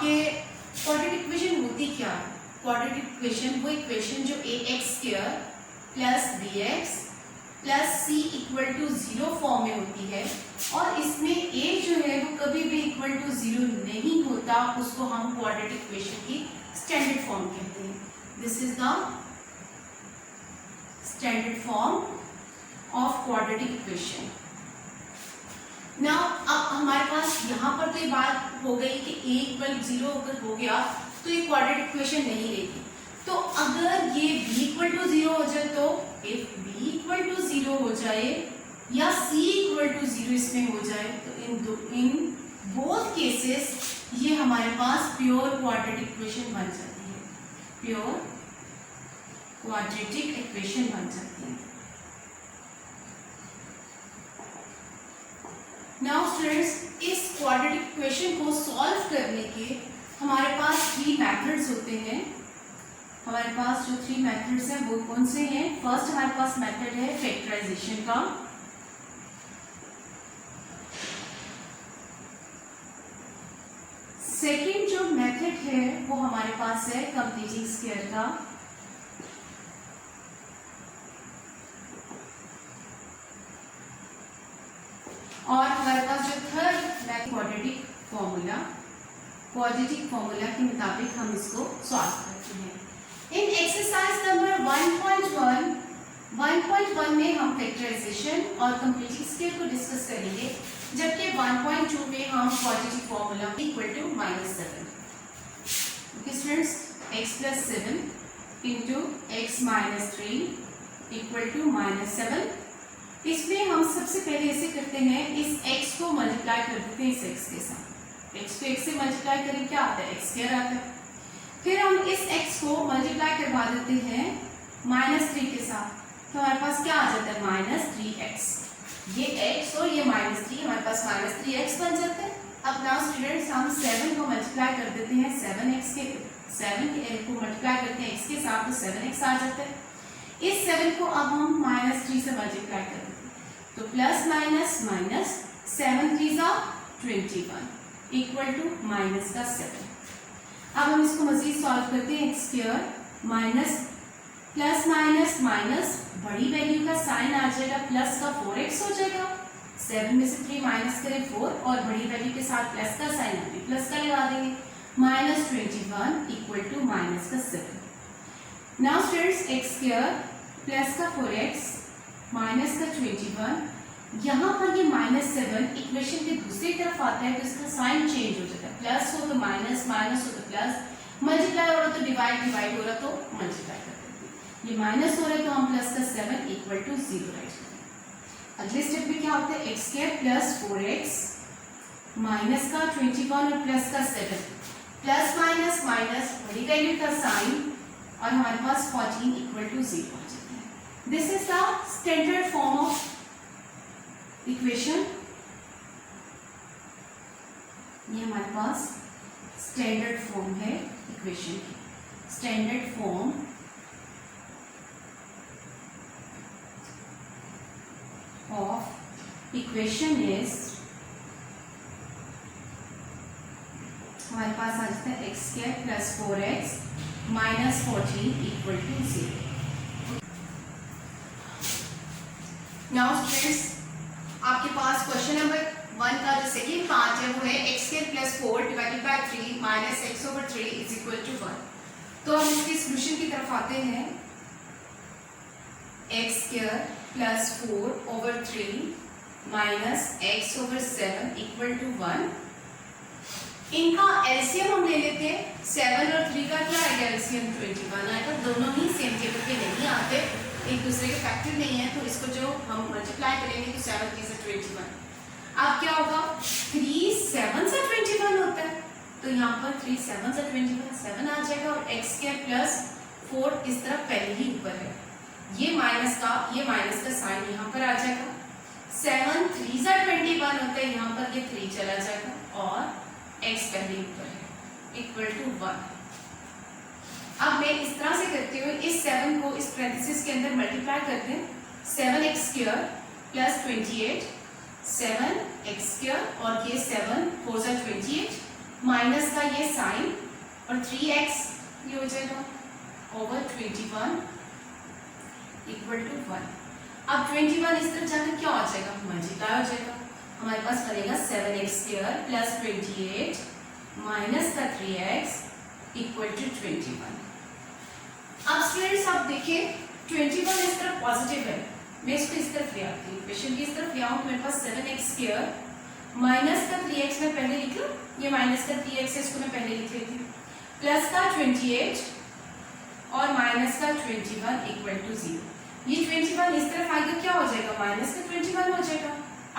आपके quadratic equation होती क्या है? क्वाड्रेटिक इक्वेशन वो इक्वेशन जो ax² plus bx plus c equal to 0 form में होती है, और इसमें a जो है वो कभी भी इक्वल टू 0 नहीं होता, उसको हम क्वाड्रेटिक इक्वेशन की स्टैंडर्ड फॉर्म कहते हैं. This is the standard form of quadratic equation. Now अब हमारे पास यहाँ पर तो ये बात हो गई कि a इक्वल 0 अगर हो गया तो ये क्वाड्रेटिक इक्वेशन नहीं रहेगी. तो अगर ये b इक्वल टू 0 हो जाए, तो इफ b इक्वल टू 0 हो जाए या c इक्वल टू 0 इसमें हो जाए, तो इन बोथ केसेस ये हमारे पास प्योर क्वाड्रेटिक इक्वेशन बन जाती है. प्योर क्वाड्रेटिक इक्वेशन बन जाती है. नाउ स्टूडेंट्स, इस क्वाड्रेटिक इक्वेशन को सॉल्व करने के हमारे पास 3 मेथड्स होते हैं. हमारे पास जो 3 मेथड्स हैं वो कौन से हैं? फर्स्ट हमारे पास मेथड है फैक्टराइजेशन का. सेकंड जो मेथड है वो हमारे पास है कंप्लीटिंग स्क्वायर का. और हमारे पास जो थर्ड क्वाड्रेटिक फॉर्मूला के मुताबिक हम इसको सॉल्व करते हैं. इन एक्सरसाइज नंबर 1.1 में हम फैक्टराइजेशन और कंप्लीटिंग स्क्वायर को डिस्कस करेंगे, जबकि 1.2 में हम quadratic formula equal to -7. Okay students, x + 7 into x - 3 equal to -7. इसमें हम सबसे पहले ऐसे करते हैं, इस x को मल्टीप्लाई कर देते हैं इस x के साथ. x को x से मल्टीप्लाई करें क्या आता है? x² आता है. फिर हम इस x को मल्टीप्लाई करवा देते हैं -3 के साथ, तो हमारे पास क्या आ जाता है? -3x. ये x और ये -3 हमारे पास -3x बन जाता है. अब नाउ स्टूडेंट्स, हम 7 को मल्टीप्लाई कर देते हैं 7 को मल्टीप्लाई करते हैं x के साथ, तो 7x आ जाता है. इस 7 को अब हम -3 से मल्टीप्लाई कर देते हैं, तो plus minus minus 7 3 21 equal to -7. अब हम इसको मजीद सॉल्व करते हैं. x² minus plus minus minus बड़ी वैल्यू का साइन आ जाएगा, प्लस का 4x हो जाएगा. 7 में से 3 माइनस करें 4, और बड़ी वैल्यू के साथ प्लस का साइन आ गया, प्लस का लगा देंगे. -21 equal to -7. Now students, x² plus का 4x माइनस का 21, यहाँ पर ये -7 इक्वेशन के दूसरी तरफ आता है, तो इसका साइन चेंज हो जाता है. प्लस हो तो माइनस, माइनस हो तो प्लस, मल्टीप्लाई हो रहा तो डिवाइड, डिवाइड हो रहा तो मल्टीप्लाई कर देते हैं. ये माइनस हो रहा है तो हम प्लस का 7 इक्वल टू 0 राइट करते हैं. अगले स्टेप में क्या होता है? x² प्लस 4x माइनस का 21 और प्लस का 7, प्लस माइनस माइनस बड़ी वैल्यू का साइन, और हमारे पास 14 इक्वल टू 0 आ जाता है. This is the standard form of equation. ये हमारे पास स्टैंडर्ड फॉर्म है इक्वेशन की. Standard form of equation is, हमारे पास आ जाता है x² plus 4x minus 14 equal to 0. Now students, आपके पास क्वेश्चन नंबर 1 का जो सेकेंड पार्ट है वो है x² plus 4 divided by 3 minus x/3 is equal to 1. तो हम इसके सोल्यूशन की तरफ आते हैं. x² plus 4/3 minus x/7 equal to 1. इनका एलसीएम हम ले लेते हैं. 7 और 3 का क्या आएगा? एलसीएम 21 आएगा. दोनों ही सेम टेबल के नहीं आते, एक दूसरे के फैक्टर नहीं है, तो इसको जो हम मल्टीप्लाई करेंगे तो 7 3 से 21. अब क्या होगा? 3 7 से 21 होता है, तो यहाँ पर 3 7 से 21 7 आ जाएगा, और x² प्लस 4 इस तरफ पहले ही ऊपर है. ये माइनस का साइन यहाँ पर आ जाएगा. 7 3 से 21 होता है, यहाँ पर ये 3 चला जाएगा, और x पहले ऊपर है इक्वल टू 1. अब मैं इस तरह से करती हूँ, इस 7 को इस पैरेंथेसिस के अंदर मल्टीप्लाई करते हैं. 7x² प्लस 28, 7x² और ये 7 4 से 28 माइनस का ये साइन और 3x ये हो जाएगा ओवर 21 इक्वल टू 1। अब 21 इस तरफ जाकर क्या हो जाएगा, मल्टीप्लाई हो जाएगा। हमारे पास बनेगा 7x स्क्वायर प्लस 28 माइनस का 3x इक्वल टू 21। अब स्टूडेंट्स आप देखिए 21 इस तरफ पॉजिटिव है, मैं इसको इस तरफ ले आती हूँ, इक्वेशन की इस तरफ ले आऊँ, मेरे पास 7x स्क्वायर माइनस का 3x मैं पहले लिख लूँ, ये माइनस का 3x है इसको मैं पहले लिख लेती हूँ, प्लस का 28 और माइनस का 21 इक्वल टू 0। ये 21 इस तरफ आएगा क्या हो जाएगा, माइनस का 21 हो जाएगा।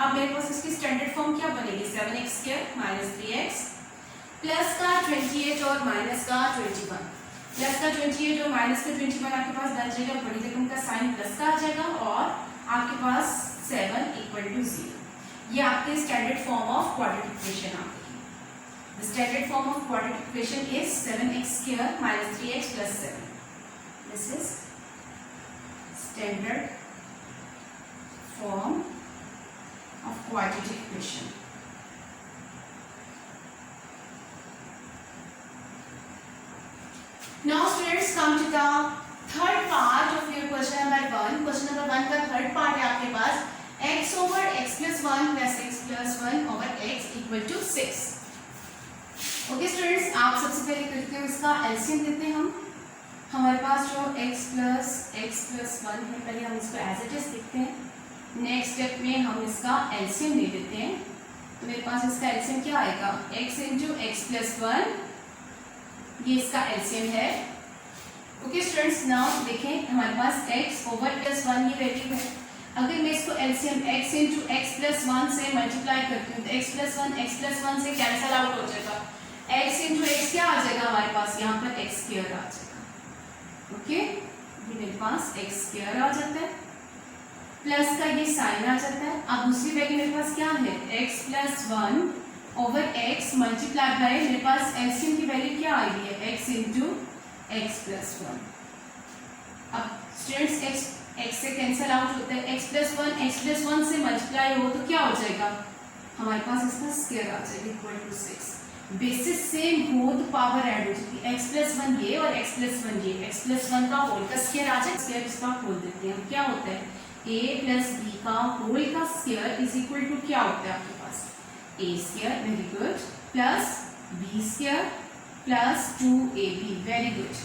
अब मेरे पास इसकी स्टैंडर्ड फॉर्म क्या बनेगी, 7x square minus 3x plus का 28 और माइनस का 21, प्लस का 28 और माइनस का 21 आपके पास बन जाएगा, बड़ी रकम का साइन प्लस का आ जाएगा और आपके पास 7 इक्वल टू 0। ये आपके standard form of quadratic equation आ गई। The standard form of quadratic equation is 7x square minus 3x plus 7। This is standard form of quadratic equation. Now students come to the third part of your question number 1. Question number 1 का third part है आपके पास x over x plus 1 plus x plus 1 over x equal to 6. Okay students, आप सबसे पहले करते हो इसका LCM लेते हैं हम। हमारे पास जो x plus 1 है, पहले हम इसको as it is लिखते हैं। नेक्स्ट स्टेप में हम इसका एलसीएम ले लेते हैं, तो मेरे पास इसका एलसीएम क्या आएगा, x इंटू एक्स प्लस 1, ये इसका एलसीएम है। ओके स्टूडेंट्स, नाउ देखें हमारे पास x ओवर प्लस 1 ये वैल्यू है। अगर मैं इसको LCM x into x plus 1 से मल्टीप्लाई करती हूँ तो x प्लस 1 से कैंसल आउट हो जाएगा, x इंटू एक्स क्या आ जाएगा हमारे पास, यहाँ पर x स्क्वायर आ जाएगा। ओके, ये मेरे पास x स्क्वायर आ जाता है, प्लस का ये साइन आ जाता है। अब दूसरी वैल्यू मेरे पास क्या है, x plus 1 over x multiply by, मेरे पास एलसीएम की वैल्यू क्या आ रही है, x इंटू एक्स प्लस 1। अब स्टूडेंट्स x से कैंसिल आउट होता है, x प्लस 1 से मल्टीप्लाई हो तो क्या हो जाएगा, हमारे पास इसका स्क्वायर आ जाएगा इक्वल टू 6। बेसिस सेम हो तो पावर ऐड हो जाती है, x प्लस 1 ये और x प्लस 1 ये, x प्लस 1 का होल का स्क्वायर आ जाएगा, स्क्वायर इसका खोल देते हैं, क्या होता है a प्लस b का होल का स्क्वायर इज इक्वल टू क्या होता है आपके पास, a square, very good, plus b square plus 2ab, very good.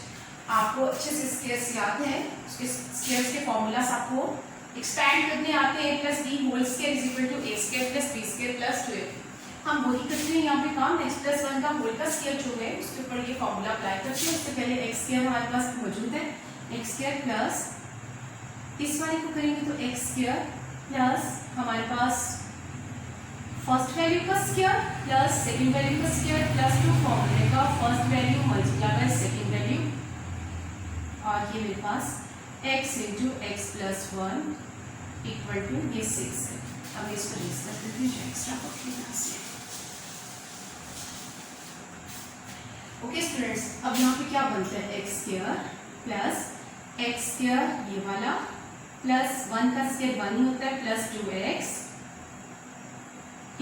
आपको अच्छे से स्क्वायर्स याद है, उसके स्क्वायर्स के फॉर्मूलास आपको एक्सपैंड करने आते हैं, plus b whole square is equal to a square plus b square plus 2ab। हम वही करते हैं यहाँ पे काम, x प्लस 1 का होल का स्क्वायर जो है उसके ऊपर ये फॉर्मूला अप्लाई करते हैं। उससे पहले x स्क्वायर हमारे पास मौजूद है, x स्क्वायर प्लस इस वाले को करेंगे तो x स्क्वायर प्लस हमारे पास फर्स्ट वैल्यू का स्क्वायर प्लस सेकंड वैल्यू का स्क्वायर प्लस 2 फॉर्मूले का first value multiply by second value, और ये मेरे पास x into x plus 1 equal to ये 6 है। अब इसको रेज कर देते हैं एक्स्ट्रा कॉपी यहाँ से। ओके स्टूडेंट्स, अब यहाँ पे क्या बनता है, x square plus x square ये वाला प्लस 1 का स्क्वायर 1 ही होता है प्लस 2x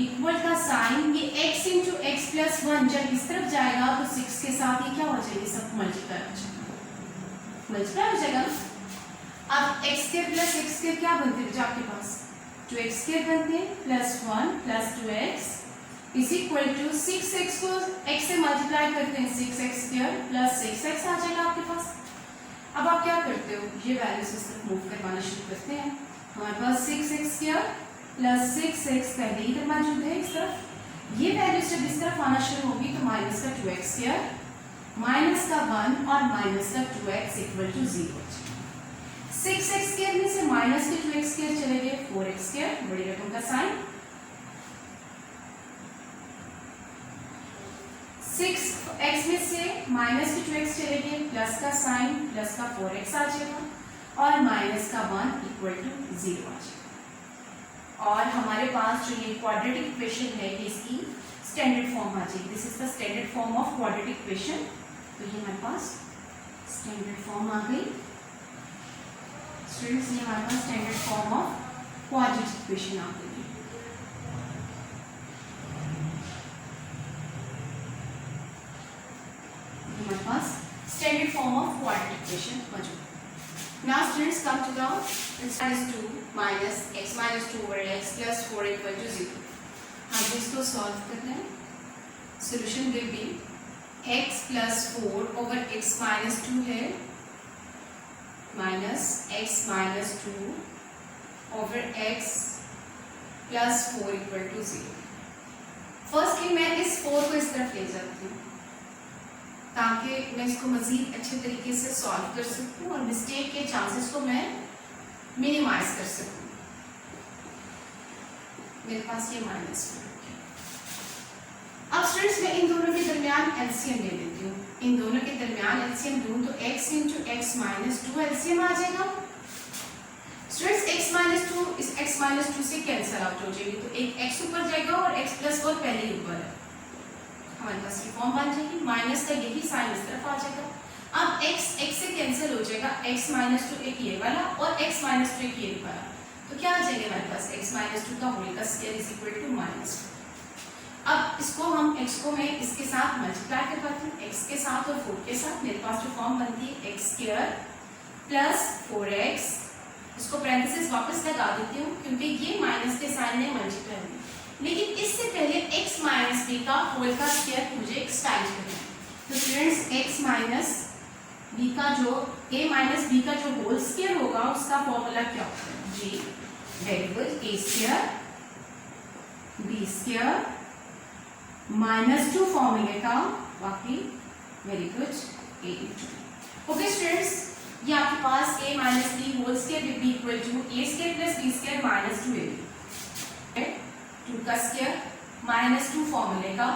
इक्वल का साइन, ये x इंटू एक्स प्लस 1 जब इस तरफ जाएगा तो 6 के साथ ये क्या हो जाएगी, सब मल्टीप्लाई हो जाएगा, मल्टीप्लाई हो जाएगा। अब x square plus x square क्या बनते हैं आपके पास, 2x स्क्वायर बनते हैं plus 1 plus 2x is equal to 6x को x से मल्टीप्लाई करते हैं 6x स्क्वायर प्लस 6x आ जाएगा आपके पास। अब आप क्या करते हो, ये वैल्यूज इस तरफ मूव करवाना शुरू करते हैं, हमारे पास 6x स्क्वायर प्लस 6x पहले ही मौजूद है इस तरफ, ये वैल्यूज जब इस तरफ आना शुरू होगी तो माइनस का 2x स्क्वायर माइनस का 1 और माइनस का 2x equal to 0। 6x square में से माइनस के 2x स्क्वायर चले गए 4x स्क्वायर, बड़ी रकम का साइन, 6x में से माइनस के 2x चले गए प्लस का साइन प्लस का 4x आ जाएगा और माइनस का 1 इक्वल टू 0 आ जाएगा। और हमारे पास जो ये क्वाड्रेटिक इक्वेशन है ये इसकी स्टैंडर्ड फॉर्म आ जाएगी, this is the standard form of quadratic equation. तो ये हमारे पास स्टैंडर्ड फॉर्म आ गई स्टूडेंट्स, ये हमारे पास standard form of quadratic equation आ गई। फॉर्म ऑफ क्वाड्रेटिक इक्वेशन मौजूद। Now students come to the minus 2 minus x minus 2 over x plus 4 equal to 0. हम इसको सॉल्व करना है। Solution will be x plus 4 over x minus 2 है minus x minus 2 over x plus 4 equal to 0. Firstly मैं इस 4 को इस तरफ ले जाती हूँ ताकि मैं इसको मज़ीद अच्छे तरीके से सॉल्व कर सकूँ और मिस्टेक के चांसेस को मैं मिनिमाइज कर सकूँ। मेरे पास ये माइनस 4 है। अब स्टूडेंट्स मैं इन दोनों के दरमियान एलसीएम ले लेती हूँ। इन दोनों के दरमियान एलसीएम दूँ तो x into x minus 2 LCM आ जाएगा। स्टूडेंट्स x माइनस 2 इस x माइनस 2 से कैंसिल आउट हो जाएगी तो एक x ऊपर जाएगा और x प्लस 4 पहले ही ऊपर है, हमारे पास ये फॉर्म बन जाएगी। माइनस का यही साइन इस तरफ आ जाएगा। अब x से कैंसिल हो जाएगा, x माइनस 2 एक ये वाला और x माइनस 2 एक ये वाला, तो क्या आ जाएगा हमारे पास x माइनस 2 का होल का square is equal to minus 4। अब इसको हम x को मैं इसके साथ मल्टीप्लाई करवाती हूँ, x के साथ और 4 के साथ। मेरे पास जो फॉर्म बनती है x स्क्वायर प्लस 4x, इसको पैरेंथेसिस वापस लगा देती हूँ क्योंकि ये माइनस के साइन में मल्टीप्लाई है, लेकिन इससे पहले x माइनस बी का होल का स्क्वायर मुझे एक्सटेंड करना है। तो स्टूडेंट्स x माइनस बी का जो a माइनस बी का जो होल स्क्वायर होगा उसका फॉर्मूला क्या होता है? जी very good, a square b square minus 2 फॉर्मूले का बाकी very good a into. Okay students, ये आपके पास a minus b whole square will be equal to a square plus b square minus 2ab। 2 का स्क्वायर माइनस 2 फॉर्मूले का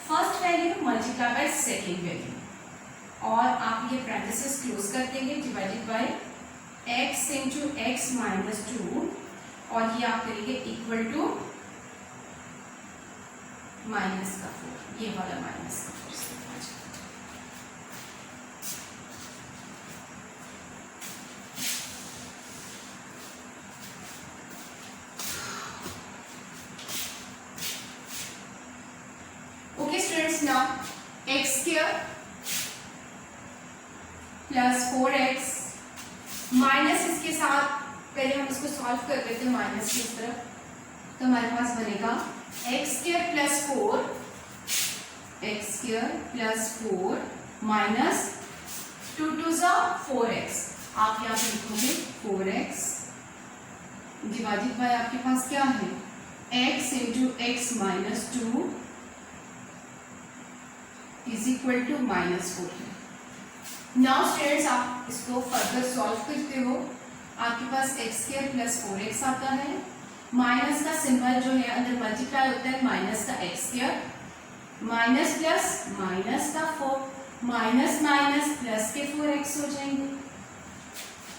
first value multiply by second value, और आप ये पैरेंथेसिस क्लोज कर देंगे divided by x into x minus 2, और ये आप करेंगे इक्वल टू माइनस का 4, ये वाला माइनस का 4। Now x square plus 4x minus इसके साथ पहले हम इसको सॉल्व कर देते हैं माइनस की तरफ, तो हमारे पास बनेगा x square plus 4 x square plus 4 minus 2 2 ज़ा 4x। आप यहाँ पे लिखोगे 4x डिवाइडेड बाय आपके पास क्या है x into x minus 2 is equal to minus 4 है। नाउ स्टूडेंट्स आप इसको फर्दर सॉल्व करते हो, आपके पास x स्क्वायर प्लस 4x आता है, माइनस का सिंबल जो है अंदर मल्टीप्लाई होता है माइनस का x square, minus plus minus का 4, माइनस माइनस प्लस के 4x हो जाएंगे,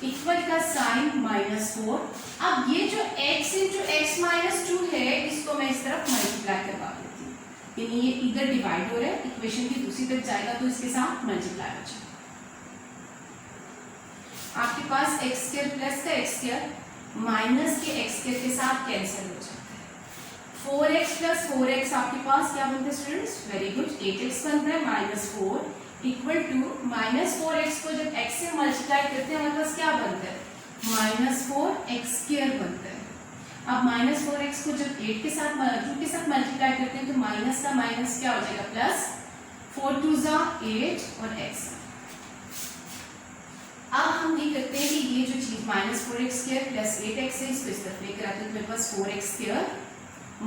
इक्वल का साइन माइनस 4। अब ये जो x इंटू एक्स माइनस 2 है इसको मैं इस तरफ मल्टीप्लाई करवा दूँ, यानी ये इधर डिवाइड हो रहा है, इक्वेशन की दूसरी तरफ जाएगा तो इसके साथ मल्टीप्लाई हो जाएगा। आपके पास x स्क्वायर प्लस का x स्क्वायर माइनस के x स्क्वायर के साथ कैंसिल हो जाता है। 4x प्लस 4x आपके पास क्या बनता है स्टूडेंट्स? वेरी गुड, 8x बनता है minus 4 equal to minus 4x को जब x से मल्टीप्लाई करते हैं हमारे पास क्या बनता है? माइनस 4x स्क्वायर बनता है। अब माइनस 4x को जब 8 के साथ 2 के साथ मल्टीप्लाई करते हैं तो माइनस का माइनस क्या हो जाएगा प्लस, 4 2 ज़ा 8 और x। अब हम ये करते हैं कि ये जो चीज minus 4x square plus 8x है इसको इस तरफ लेकर आते हैं तो मेरे पास 4x स्क्वायर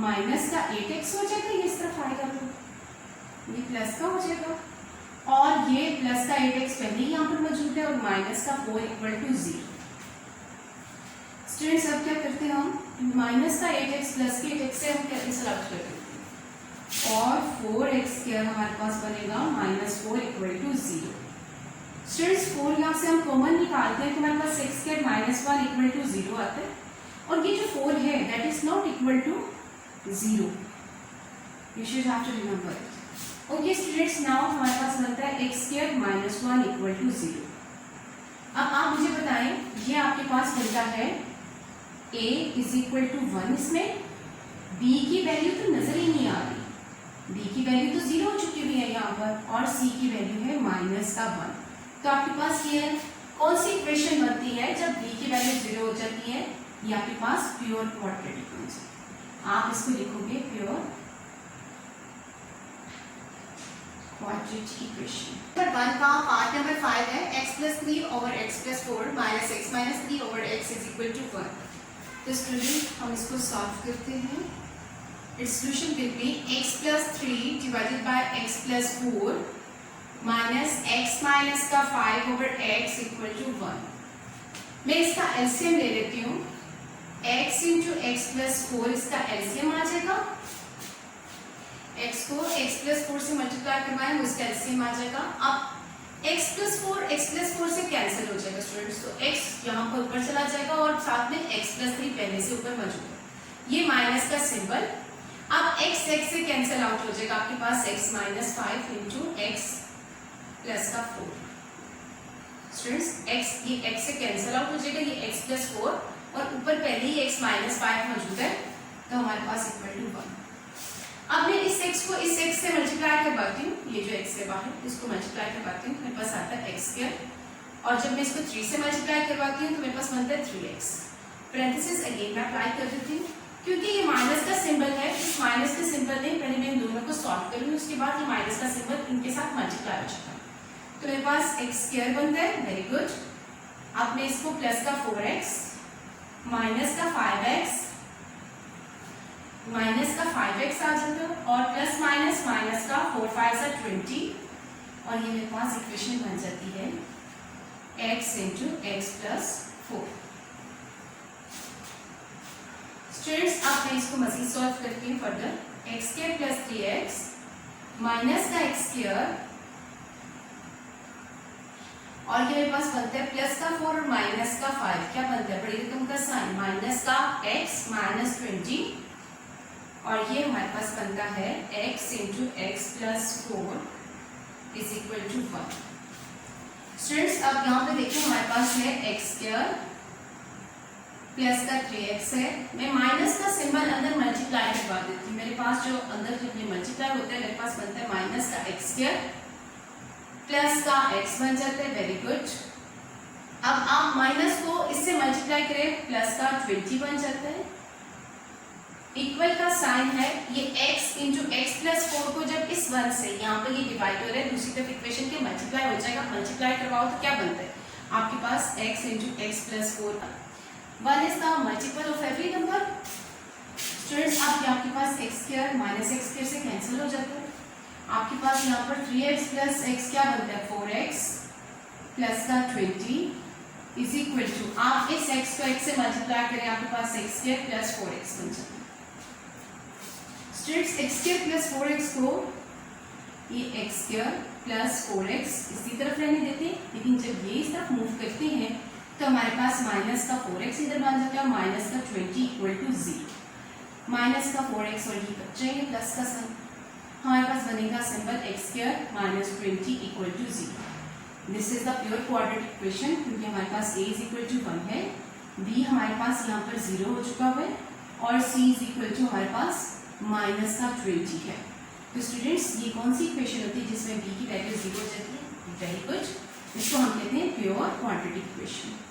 माइनस का 8x हो जाएगा, ये इस तरफ आएगा तो ये प्लस का हो जाएगा, और ये प्लस का 8x पहले ही यहाँ पर मौजूद है और माइनस का 4 इक्वल टू 0। स्टूडेंट्स अब क्या करते हैं हम माइनस का 8x प्लस के 8x से हम कैंसिल आउट कर देते हैं और 4x स्क्वायर हमारे पास बनेगा माइनस 4 इक्वल टू 0। स्टूडेंट्स 4 यहाँ से हम कॉमन निकालते हैं तो हमारे पास x square minus 1 equal to 0 आता है, और ये जो 4 है that is not equal to 0, you should have to remember it. Okay students, now हमारे पास बनता है x square minus 1 equal to 0। अब आप मुझे बताएं ये आपके पास बनता है a इज इक्वल टू 1, इसमें b की वैल्यू तो नजर ही नहीं आ रही, b की वैल्यू तो 0 हो चुकी हुई है यहाँ पर, और c की वैल्यू है माइनस का 1। तो आपके पास ये कौन सी इक्वेशन बनती है जब b की वैल्यू 0 हो जाती है? ये आपके पास प्योर क्वाड्रेटिक फंक्शन, आप इसको लिखोगे प्योर क्वाड्रेटिक इक्वेशन। नंबर 1 का पार्ट नंबर 5 है x + 3 over x + 4 minus x minus 3 over x is equal to 1। तो स्टूडेंट हम इसको सॉल्व करते हैं। It's solution will be x + 3 divided by x + 4 minus x minus का 5 over x equal to 1। मैं इसका एलसीएम ले लेती हूँ। x into x + 4 इसका एलसीएम आ जाएगा। x को x + 4 से मल्टीप्लाई करवाएं, उसका एलसीएम आ जाएगा। अब x + 4 से कैंसिल हो जाएगा स्टूडेंट्स, तो x यहाँ पर ऊपर चला जाएगा और साथ में x + 3 पहले से ऊपर मौजूद है। ये माइनस का सिंबल, अब x से कैंसिल आउट हो जाएगा, आपके पास x - 5 into x + 4। स्टूडेंट्स ये x से कैंसिल आउट हो जाएगा, ये x + 4 और ऊपर पहले ही x - 5 मौजूद है, तो हमारे पास इक्वल टू 1। अब मैं इस x को इस x से मल्टीप्लाई करवाती हूँ, ये जो x है बाहर इसको मल्टीप्लाई करवाती हूँ, मेरे पास आता है x²। और जब मैं इसको 3 से मल्टीप्लाई करवाती हूँ तो मेरे पास बनता है 3x। पैरेंथेसिस अगेन मैं अप्लाई कर देती हूँ, क्योंकि ये माइनस का सिंबल है, इस माइनस के सिंबल में पहले मैं इन दोनों को सॉल्व करूँगी, उसके बाद ये माइनस का सिंबल इनके साथ मल्टीप्लाई हो जाता है, तो मेरे पास x² बनता है। Very good. अब मैं इसको प्लस का 4x माइनस का 5x आ जाता है और प्लस माइनस का 4 5 = 20 और ये मेरे पास इक्वेशन बन जाती है x into x + 4। स्टूडेंट्स अब मैं इसको मजीद सॉल्व करती हूँ फर्दर। x² + 3x माइनस का x² और ये मेरे पास बनता है प्लस का 4 और माइनस का 5, क्या बनता है बड़ी रकम का साइन माइनस का x - 20 और ये हमारे पास बनता है x into x + 4 is equal to 1। Students अब यहाँ पे देखिए हमारे पास है x² प्लस का 3x है, मैं माइनस का सिंबल अंदर मल्टीप्लाई करवा देती हूँ। मेरे पास जो अंदर जब ये मल्टीप्लाई होता है मेरे पास बनता है माइनस का x² प्लस का x बन जाता है। Very good. अब आप माइनस को इससे मल्टीप्लाई करें, प्लस का 20 बन जाता है। इक्वल का साइन है, ये x into x + 4 को जब इस 1 से यहाँ पर ये डिवाइड हो रहा है, दूसरी तरफ इक्वेशन के मल्टीप्लाई हो जाएगा। मल्टीप्लाई करवाओ तो क्या बनता है आपके पास x into x + 4। 1 is the multiple of every number। Students अब आपके पास x² माइनस x² से कैंसिल हो जाता है, आपके पास यहाँ पर 3x + x क्या बनता है 4x प्लस का 20 इज इक्वल टू, आप इस x को x से मल्टीप्लाई करें, आपके पास x² + 4x बन जाता है। स्टूडेंट्स x² + 4x को ये x² + 4x इसी तरफ रहने देते हैं, लेकिन जब ये इस तरफ मूव करते हैं तो हमारे पास माइनस का 4x इधर बन जाता है, माइनस का 20 इक्वल टू 0। माइनस का 4x और ये बच जाएंगे प्लस का साइन, हमारे पास बनेगा symbol x² - 20 equal to 0। This is the pure quadratic equation, क्योंकि हमारे पास a इज इक्वल टू 1 है, b हमारे पास यहाँ पर 0 हो चुका है और c इज इक्वल टू हमारे पास माइनस का 20 है। तो स्टूडेंट्स ये कौन सी इक्वेशन होती है जिसमें b की वैल्यू 0 हो जाती है? वेरी गुड, इसको हम कहते हैं pure quadratic equation.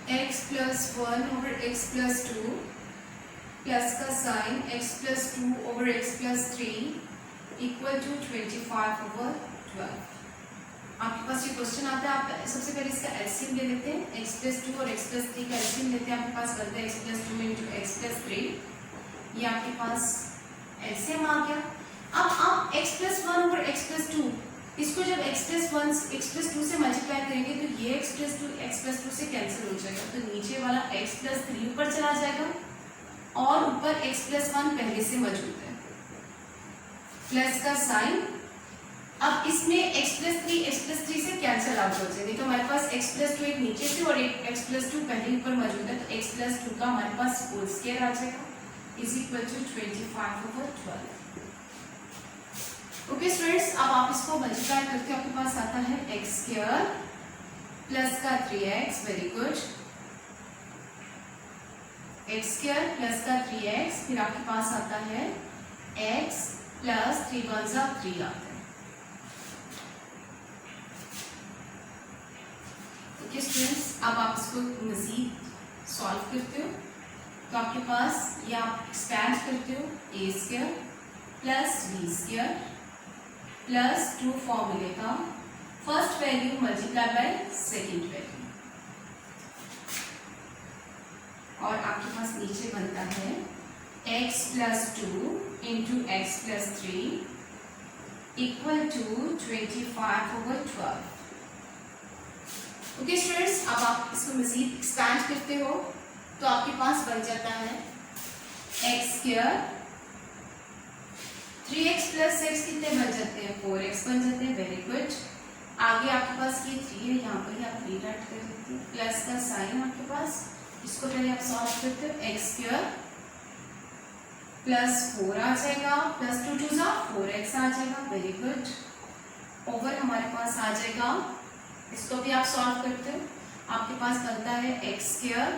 x + 1 over x + 2 plus का sign x + 2 over x + 3 equal to 25 over 12। आपके पास ये क्वेश्चन आता है, आप सबसे पहले इसका एलसीएम ले लेते हैं, x + 2 और x + 3 का एलसीएम लेते हैं, आपके पास बनता है x + 2 into x + 3। ये आपके पास एलसीएम आ गया। अब आप x plus 1 over x plus 2, इसको जब x प्लस 1 x प्लस 2 से मल्टीप्लाई करेंगे तो ये x प्लस 2 से कैंसिल हो जाएगा, तो नीचे वाला x प्लस 3 ऊपर चला जाएगा और ऊपर x प्लस 1 पहले से मौजूद है, प्लस का साइन। अब इसमें x प्लस 3 से कैंसिल आउट हो जाएंगे, तो हमारे पास x प्लस 2 एक नीचे से और एक x प्लस 2 पहले ऊपर मौजूद है, तो x प्लस 2 का हमारे पास होल स्क्वायर आ जाएगा is equal to 25/12। Okay students, अब आप इसको मल्टीप्लाई करके आपके पास आता है एक्स स्क्वायर प्लस का 3x, very good, x square plus का 3x, फिर आपके पास आता है x प्लस 3 1 जा 3 आता है। ओके स्टूडेंट्स, अब आप इसको मजीद सॉल्व करते हो तो आपके पास ये आप एक्सपेंड करते हो a square plus b square plus 2 form मिलेगा first value multiply by second value, और आपके पास नीचे बनता है x plus 2 into x plus 3 equal to 25/12। Okay students, अब आप इसको मजीद एक्सपेंड करते हो तो आपके पास बन जाता है एक्स स्क्वायर, 3x प्लस 6 कितने बन जाते हैं, 4x बन जाते हैं, वेरी गुड। आगे आपके पास ये 3 है, यहाँ पर ही आप 3 ऐड कर देते हैं, प्लस का साइन आपके पास, इसको पहले आप सॉल्व करते हो, एक्स स्क्वायर प्लस 4 आ जाएगा, प्लस 2 2 जा 4x आ जाएगा, वेरी गुड, ओवर हमारे पास आ जाएगा, इसको भी आप सॉल्व करते हो, आपके पास बनता है एक्स स्क्वायर,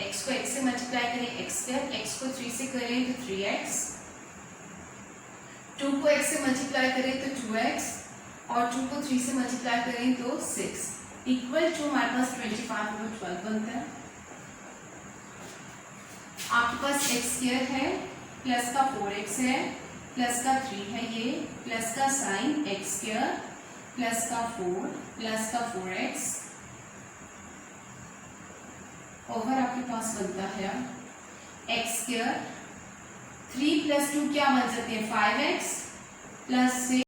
x को x से मल्टीप्लाई करें एक्स स्क्वायर, x को 3 से करें तो 3x, 2 को x से मल्टीप्लाई करें तो 2x और 2 को 3 से मल्टीप्लाई करें तो 6 इक्वल टू हमारे पास 25/12 बनता है। आपके पास x स्क्वायर है, प्लस का 4x है, प्लस का 3 है, ये प्लस का साइन x स्क्वायर प्लस का 4 प्लस का 4x ओवर आपके पास बनता है एक्स स्क्वायर, 3 प्लस 2 क्या बन जाते हैं 5x प्लस 6